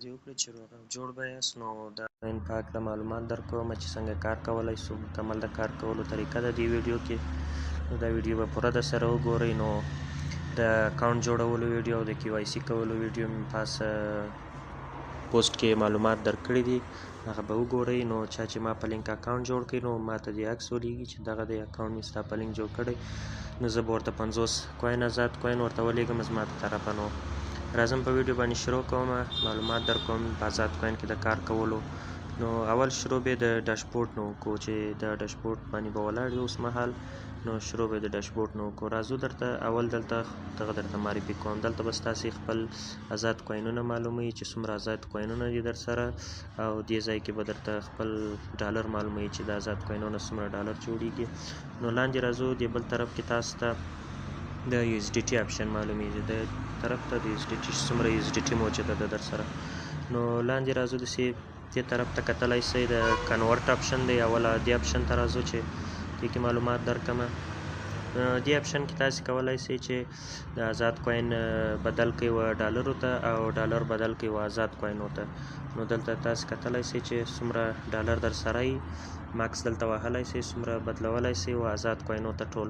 اندازې وکړئ چې روغ او جوړ به یاست. نو دا په هکله معلومات درکوم چې څنګه کار کولی شو. مکمل د کار کولو طریقه د دې ویډیو کې، نو دا ویډیو به پوره د سره وګورئ. نو د اکاونټ جوړولو ویډیو او د KYC کولو ویډیو مې پاسه پوسټ کې معلومات درکړي دي، هغه به وګورئ. نو چا چې ما په لینک اکاونټ جوړ کړي نو ما ته دې عکس ولیږي چې دغه د اکاونټ مې ستا په لینک جوړ کړی، نو زه به ورته 50 کوین آزاد کوین ورته ولیږم زما د طرفه. نو راځم په ویډیو باندې شروع کوم، معلومات درکوم په آزاد کوین کې د کار کولو. نو اول شروع به د ډاشبورډ نو کو چې د ډاشبورډ باندې به ولاړ یو اوس مهال. نو شروع به د ډاشبورډ نو کو راځو درته اول دلته دغه درته معرفي کوم. دلته به ستاسې خپل آزاد کوینونه معلوموي چې څومره آزاد کوینونه دي در سره، او دې ځای کې به درته خپل ډالر معلوموي چې د آزاد کوینونه څومره ډالر جوړیږي. نو لاندې راځو دې بل طرف کې تاسو ته د USDT اپشن معلومیږي، د طرف ته د USDT څومره USDT موجوده ده در سره. نو لاندې راځو داسې دې طرف ته کتلی شئ د کنورټ اپشن دی. اوله دې اپشن ته راځو چې دې کې معلومات درکړمه. دې اپشن کې تاسې کولی شئ چې د آزاد کوین بدل کړئ و ډالرو ته او ډالر بدل کړئ و آزاد کوینو ته. نو دلته تاسې کتلی شئ چې څومره ډالر در سره یي، ماکس دلته وهلی شئ، څومره بدلولی شئ و آزاد کوینو ته ټول.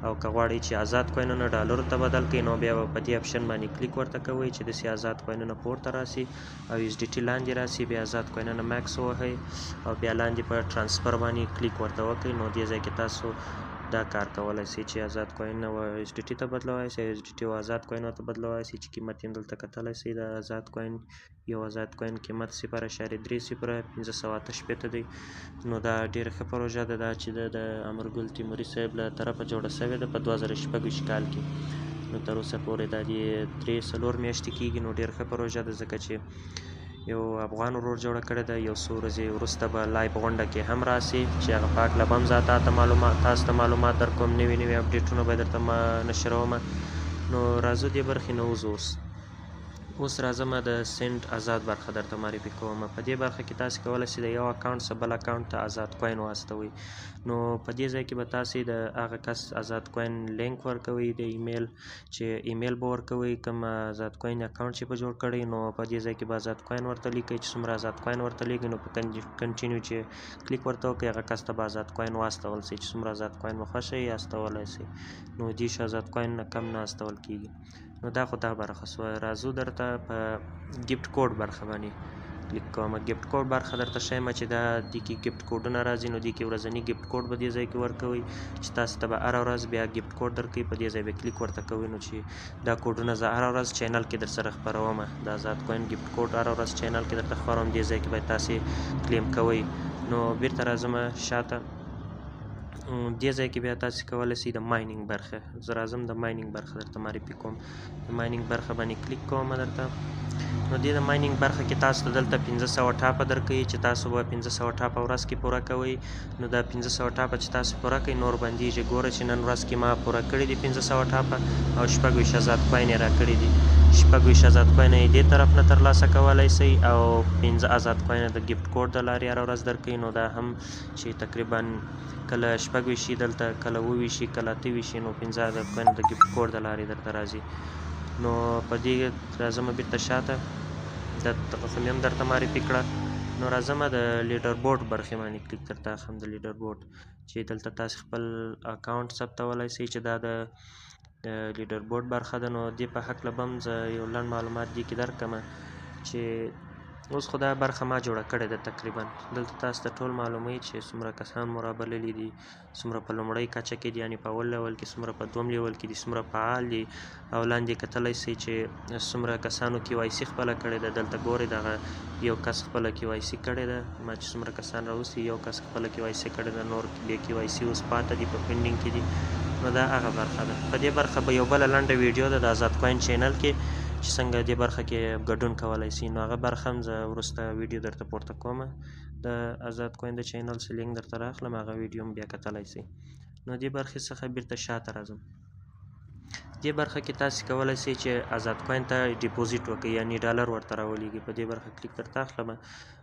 او که غواړئ چې آزاد کوینونه ډالرو ته بدل کړئ نو بیا به په دې اپشن باندې کلیک ورته کوئ چې داسې آزاد کوینونه پورته راسي او USDT لاندې راسي، بیا آزاد کوینونه ماکس ووهئ او بیا لاندې په ټرانسفر باندې کلیک ورته وکړئ. نو دې ځای کې تاسو دا کار کولی شئ چې آزاد کوین و USDT ته بدلولی شئ، USDT و آزاد کوینو ته بدلولی شئ چې قیمت یې دلته کتلی شئ. د آزاد کوین یو آزاد کوین قیمت 0.30 دی. نو دا ډېره ښه پروژه ده دا چې د امرګل تیموري صاحب له طرفه جوړه شوې ده په 2026 کال کې. نو تر اوسه پورې دا دې 3-4 میاشتې کېږي. نو ډېره ښه پروژه ده ځکه چې یو افغان ورور جوړه کړې ده. یو څو ورځې وروسته به لایو غونډه کې هم راسي چې هغه په هکله به هم تاسو ته معلومات درکوم، نوي اپډیټونه به درته نشرومه. نو راځو دې برخې نه وځو. اوس راځم د سینډ آزاد برخه درته معرفي کوم. په دې برخه کې تاسې کولی شئ د یو اکاونټ څخه بل اکاونټ ته آزاد کوین واستوئ. نو په دې ځای کې به تاسې د هغه کس آزاد کوین لینک ورکوئ، د ایمیل چې ایمیل به ورکوئ کوم آزاد کوین اکاونټ چې به جوړ کړئ. نو په دې ځای کې به آزاد کوین ورته لیکئ چې څومره آزاد کوین ورته لیکئ. نو په کنټینیو چې کلیک ورته وکړئ هغه کس ته به آزاد کوین واستول شي چې څومره آزاد کوین مو خوښه وي استولی شئ. نو 10 آزاد کوین نه کم نه استول کېږي. نو دا خو دا برخه شوه. راځو درته په ګفټ کوډ برخه باندې کلیک کوم. ګفټ کوډ برخه درته ښیم چې دا دې کې ګفټ کوډونه راځي. نو دې کې ورځني ګفټ کوډ به دې ځای کې ورکوئ چې تاسو ته به هره ورځ بیا ګفټ کوډ درکوي. په دې ځای به کلیک ورته کوئ. نو چې دا کوډونه زه هره ورځ چینل کې در سره خپروم، د آزاد کوین ګفټ کوډ هره ورځ چینل کې درته خپروم، دې ځای کې به تاسې کلیم کوئ. نو بیرته راځم شاته. دې ځای کې بیا تاسې کولی شئ د ماینینګ برخه، زه راځم د ماینینګ برخه درته معرفي کوم. د ماینینګ برخه باندې کلیک کوم درته. نو دې د ماینینګ برخه کې تاسو ته دلته 1500 ټاپه درکوي چې تاسو به 1500 ټاپه ورځ کې پوره کوئ. نو دا 1500 ټاپه چې تاسو پوره کوئ نور بندیږي. ګوره چې نن ورځ کې ما پوره کړي دي 1500 ټاپه او 26 آزاد کوین یې راکړي دي. 26 آزاد کوین یې دې طرف نه ترلاسه کولی شئ او 15 آزاد کوین د ګفټ کوډ د لارې هره ورځ درکوي. نو دا هم چې تقریبا کله 26 دلته کله 29 کله 28 نو 15 آزاد کوین د ګفټ کوډ د لارې درته راځي. نو په دې راځم بیرته شاته، دغه خو مې هم درته معرفي کړه. نو راځم د لیډر بورډ برخې باندې کلیک درته اخلم. د لیډر بورډ چې دلته تاسې خپل اکاونټ ثبتولی شئ چې دا د لیډر بورډ برخه ده. نو دې په هکله به هم زه یو لنډ معلومات دې کې درکړم چې اوس خو دا برخه ما جوړه کړې ده. تقریبا دلته تاسو ته ټول معلوموي چې څومره کسان مو رابللي دي، څومره په لومړۍ کچه کې دي یعنې په اول لیول کې، څومره په دوم لیول کې دي، څومره فعال دي، او لاندې کتلی شئ چې څومره کسانو KYC خپله کړې ده. دلته ګورئ دغه یو کس خپله KYC کړې ده، ما چې څومره کسان راوستي یو کس خپله KYC کړې ده، نور بې KYC اوس پاته دي په پینډینګ کې دي. نو دا هغه برخه ده. په دې برخه به یو بله لنډه ویډیو ده د آزاد کوین چینل کې چې څنګه دې برخه کې ګډون کولی شي. نو هغه برخه هم زه وروسته ویډیو درته پورته کوم، د آزاد کوین د چینل څخه لینک درته رااخلم، هغه ویډیو هم بیا کتلی شئ. نو دې برخې څخه بیرته شاته راځم. دې برخه کې تاسې کولی شئ چې آزاد کوین ته ډیپوزیټ وکړئ یعنې ډالر ورته راولېږئ. په دې برخه کلیک درته اخلم.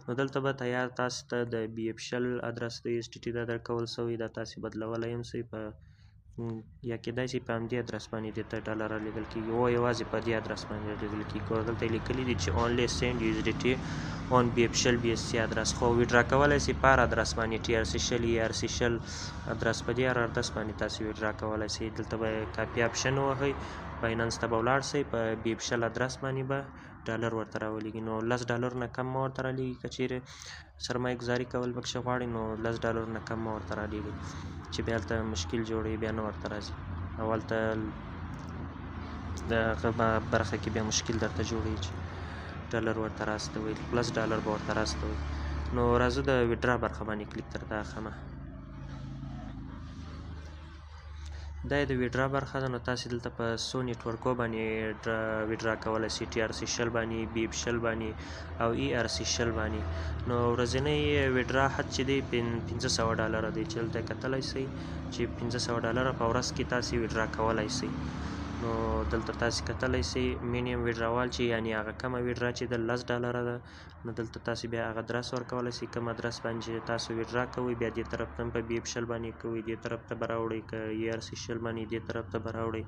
نو دلته به تیار تاسو ته د BF شل ادرس د USDT دا درکول شوی، دا تاسې بدلولی هم شئ په یا کېدای شي په همدې ادرس باندې دې ته ډالر رالیږل کېږي او یوازې په دې ادرس باندې رالیږل کېږي او دلته یې لیکلي دي چې اونلی سینډ USDT on BFSHL BSC ادرس خو ویډرا کولی شي په هر ادرس باندې TRC شل ERC شل ادرس په دې هر ادرس باندې تاسو ویډرا کولی شئ دلته به کاپي آپشن ووهئ بایننس ته به ولاړ شئ په BFSHL ادرس باندې به ډالر ورته راولېږي نو $10 نه کم مه ورته رالیږي که چیرې سرمایه ګزاري کول پکښې غواړئ نو $10 نه کم مه ورته رالیږئ چې بیا هلته مشکل جوړوي بیا نه ورته راځي او هلته د هغه برخه کې بیا مشکل درته جوړوي چې ډالر ورته راستوئ $+ به ورته راستوئ نو راځو د ویډرا برخه باندې کلیک درته اخلمه دا یې د ویډرا برخه ده نو تاسې دلته په څو نیټورکو باندې ویډرا کولی شئ TRC شل باندې BFSHL باندې او ERC شل باندې نو ورځنی ویډرا حد چې دی $500 دی چې دلته کتلی شئ چې $500 په ورځ کې تاسې ویډرا کولی شئ نو دلته تاسې کتلی شئ مینیم ویډراوال چې یعنې هغه کمه ویډرا چې د $10 ده نو دلته تاسې بیا هغه ادرس ورکولی شئ کوم ادرس باندې چې تاسو ویډرا کوئ بیا دې طرف ته هم په BFSHL باندې کوئ دې طرف ته به راوړئ که ERC شل باندې دې طرف ته به راوړئ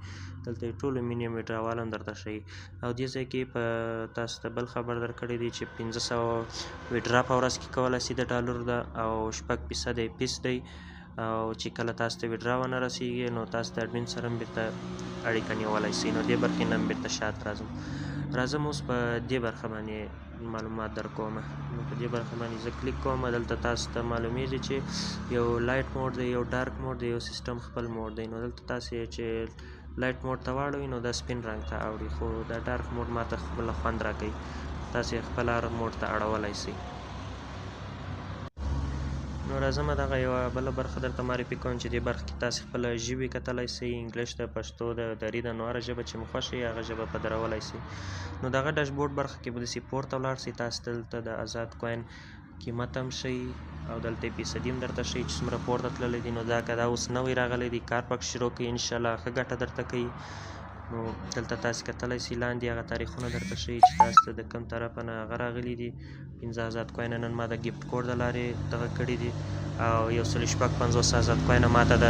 دلته یې ټولو مینیم ویډراوال هم درته ښیي او دې ځای کې په تاسو ته بل خبر درکړی دی چې 500 ویډرا په ورځ کې کولی شئ د ډالرو ده او 6% یې فیس دی او چې کله تاسو ته ویډرا ونه رسیږي نو تاسو د اډمین سره هم بېرته اړیکه نیولی شئ نو دې برخې نه هم بېرته شاته راځم اوس په دې برخه باندې معلومات در کوم نو په دې برخه باندې زه کلیک کوم دلته تاسو ته معلومیږي چې یو لایټ موډ دی یو ډارک موډ دی یو سیسټم خپل موډ دی نو دلته تاسې چې لایټ موډ ته واړوئ نو دا سپین رنګ ته اوړي خو دا ډارک موډ ماته خپله خوند راکوي تاسې خپل هر موډ ته اړولی شئ نو راځم دغه یوه بله برخه درته معرفي کوم چې دې برخه کې تاسې خپله ژبې کتلی شئ انګلیش ده پښتو ده دري ده نو هره ژبه چې مو خوښه وي هغه ژبه په درولی شئ نو دغه ډاشبورډ برخه کې به داسې پورته ولاړ شئ تاسو دلته د آزاد کوین قیمت هم ښیي او دلته یې فیصدي هم درته ښیي چې څومره پورته تللی دی نو دا که دا اوس نوی راغلی دی کار پکې شروع کوي انشاءالله ښه ګټه درته کوي نو دلته تاسې کتلی شئ لاندې هغه تاریخونه درته ښیي چې تاسو ته د کوم طرفه نه هغه راغلي دي 15 آزاد کوینه نن ما د ګفټ کوډ د لارې دغه کړي دي او 150 آزاد کوینه ما ته د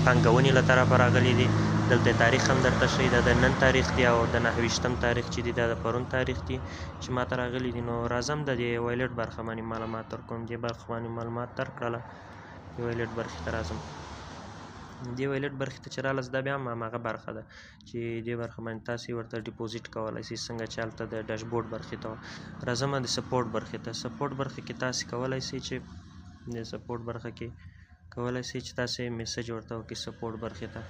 پانګونې له طرفه راغلي دي دلته تاریخ هم درته ښیي دا د نن تاریخ دی او د 29 تاریخ چې دی دا د پرون تاریخ دی چې ما ته راغلي دي نو راځم د دې وایلټ برخه باندې معلومات درکوم دې برخه باندې معلومات درکړله د وایلټ برخې ته راځم دې وایلټ برخې ته چې راغلاست دا بیا هم هماغه برخه ده چې دې برخه باندې تاسې ورته ډیپوزیټ کولی شئ څنګه چې هلته د ډاشبورډ برخې ته راځم د سپورټ برخې ته سپورټ برخې کې تاسې کولی شئ چې د سپورټ برخه کې کولی شئ چې تاسې میسج ورته وکړئ سپورټ برخې ته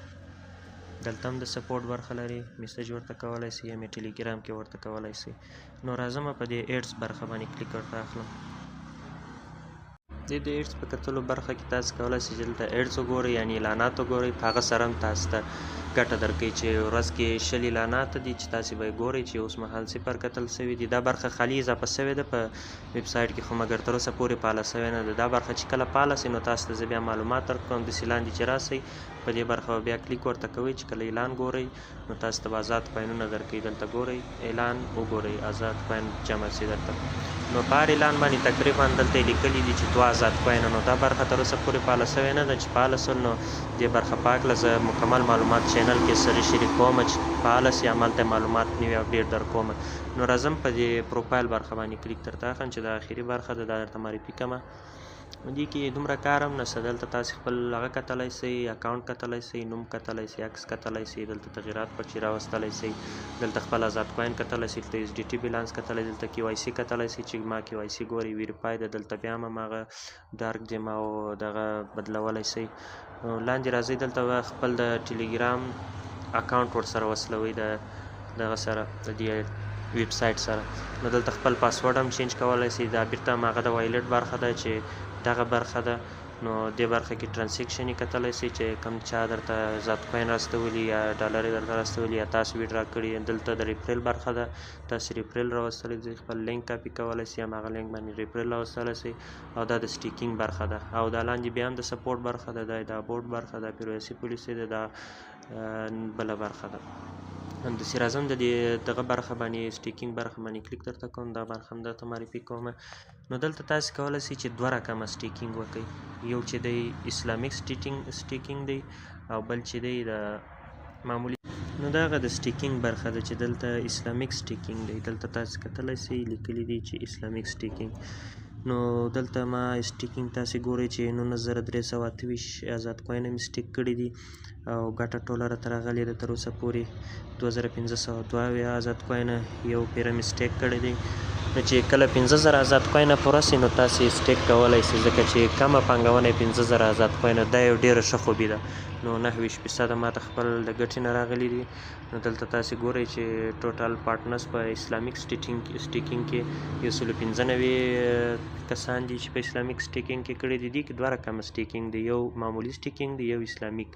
دلته هم د سپورټ برخه لري میسج ورته کولی شئ یا مې ټلیګرام کې ورته کولی شئ نو راځم په دې ایډس برخه باندې کلیک ورته اخلم د ایډس په کتلو برخه کې تاسو کولی شئ چې دلته ایډس وګورئ یعنې اعلانات وګورئ په هغه سره هم تاسو ته ګټه درکوي چې ورځ کې 20 اعلانات دي چې تاسې به یې ګورئ چې اوس مهال 0 کتل شوي دي دا برخه خالي اضافه شوې ده په ویب سایټ کې خو مګر تر اوسه پورې فعاله شوې نه ده دا برخه چې کله فعاله شي نو تاسو ته زه بیا معلومات درکوم داسې لاندې چې راسئ په دې برخه بیا کلیک ورته کوئ چې کله اعلان ګورئ نو تاسو ته به آزاد کوینونه درکوي دلته ګورئ اعلان وګورئ آزاد کوین جمع شي درته نو په هر اعلان باندې تقریبا دلته یې لیکلي دي چې 2 آزاد کوینه نو دا برخه تر اوسه پورې فعاله شوې نه ده چې فعاله شول نو دې برخه پاکله زه مکمل معلومات چینل کې سره شریک کوم چې فعاله شي همالته معلومات نوي اپډیټ درکوم نو راځم په دې پروفایل برخه باندې کلیک درته اخلم چې د آخري برخه ده دا درته معرفي کومه دې کې دومره کار هم نشته دلته تاسې خپل هغه کتلی شئ اکاونټ کتلی شئ نوم کتلی شئ عکس کتلی شئ دلته تغیرات پکې راوستلی شئ دلته خپل آزاد کوین کتلی شئ دلته SDT بیلانس کتلی دلته KYC کتلی شئ چې ما KYC ګورئ ویریفای ده دلته بیا هم هماغه ډارک جیم او دغه بدلولی شئ لاندې راځئ دلته خپل د ټلیګرام اکاونټ ورسره وصلوئ د دغه سره د دې ویب سایټ سره نو دلته خپل پاسورډ هم چینج کولی شئ دا بیرته هماغه د وایلټ برخه ده چې دغه برخه ده نو دې برخه کې ټرانزیکشن یې کتلی شئ چې کوم چا درته آزاد کوین راستولي یا ډالر یې درته راستولي یا تاسو ویډرا کړي دلته د ریفرل برخه ده تاسو ریفرل راوستلی شئ خپل لینک کاپي کولی شئ هماغه لینک باندې ریفرل راوستلی شئ او دا د سټیکینګ برخه ده او دا لاندې بیا هم د سپورټ برخه ده دا بورډ برخه ده پیروسي پولیسي ده دا بله برخه ده همداسې راځم د دې دغه برخه باندې سټیکینګ برخه باندې کلیک درته کوم، دا برخه هم درته معرفي کوم. نو دلته تاسې کولی شئ چې دوه رقمه سټیکینګ وکړئ، یو چې دی اسلامیک سټیکینګ دی او بل چې دی د معمولی. نو دا هغه د سټیکینګ برخه ده چې دلته اسلامیک سټیکینګ دی، دلته تاسې کتلی شئ لیکلي دي چې اسلامیک سټیکینګ. نو دلته ما سټیکینګ تاسې ګورئ چې 19,328 آزاد کوینه مې سټیک کړي دي او ګټه ټوله راته راغلې ده تر اوسه پورې 2,572 آزاد کوینه یو پیره مې سټیک کړی دی. نو چې کله 15,000 آزاد کوینه پوره سي نو تاسې سټیک کولی شئ، ځکه چې کمه پانګونه یې 15,000 آزاد کوینه، دا یو ډېره ښه خوبي ده. نو 29% ماته خپل د ګټې نه راغلي دي. نو دلته تاسې ګورئ چې ټوټل پارټنرز په اسلامیک سټیکینګ کې 195 کسان دي چې په اسلامیک سټیکینګ کې کړي دي. دې کې دوه رقمه سټیکینګ دی، یو معمولي سټیکینګ دی، یو اسلامیک.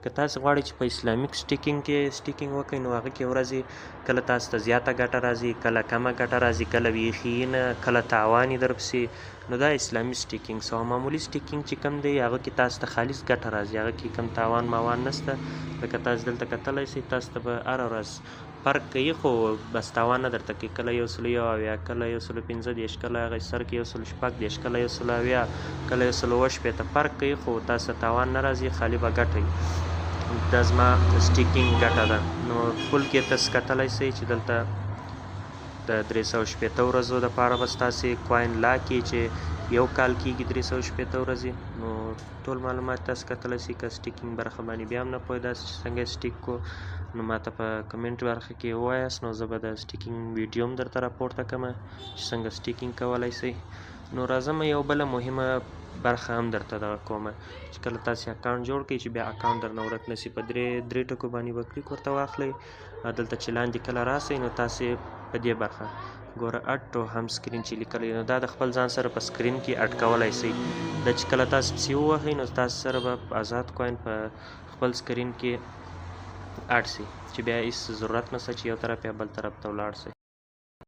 که تاسې غواړئ چې په اسلامیک سټیکینګ کې سټیکینګ وکړئ نو هغه کې ورځي کله تاسو ته زیاته ګټه راځي، کله کمه ګټه راځي، کله بیخي نه، کله تاوان یې درپسې. نو دا اسلامي سټیکینګ سو. معمولي سټیکینګ چې کوم دی هغه کې تاسو ته خالص ګټه راځي، هغه کې کوم تاوان ماوان نشته. لکه تاسو دلته کتلی شئ تاسو ته به هره ورځ فرق کوي خو بس تاوان نه درته کوي، کله 101 کله 115 کله هغه سر کې 116 کله 120 کله 117 فرق کوي خو تاسو ته تاوان نه راځي، خالي به ګټئ. دا زما سټیکینګ ګټه ده. نو کل کې تاسو کتلی شئ چې دلته د 360 ورځو دپاره به ستاسې کوین لا کړي چې یو کال کېږي 360 ورځې. نو ټول معلومات تاسو کتلی شئ. که سټیکینګ برخه باندې بیا هم نه پوهېداست چې څنګه سټیک کړو نو ماته په کمنټ برخه کې ووایاست، نو زه به د سټیکینګ ویډیو هم درته راپورته کړم چې څنګه سټیکینګ کولی شئ. نو راځم یو بله مهمه برخه هم درته دغه کومه چې کله تاسې اکاونټ جوړ کړئ چې بیا اکاونټ درنه ورک نه شي، په درې ټکو باندې به کلیک ورته واخلئ. دلته چې لاندې کله راسئ نو تاسې په دې برخه ګوره اډ ټو هم سکرین چې لیکلی نو دا د خپل ځان سره په سکرین کې اډ کولی شئ. دا چې کله تاسو پسې ووهئ نو تاسو سره به آزاد کوین په خپل سکرین کې اډ شي چې بیا هېڅ ضرورت نشته چې یو طرف یا بل طرف ته ولاړ شئ.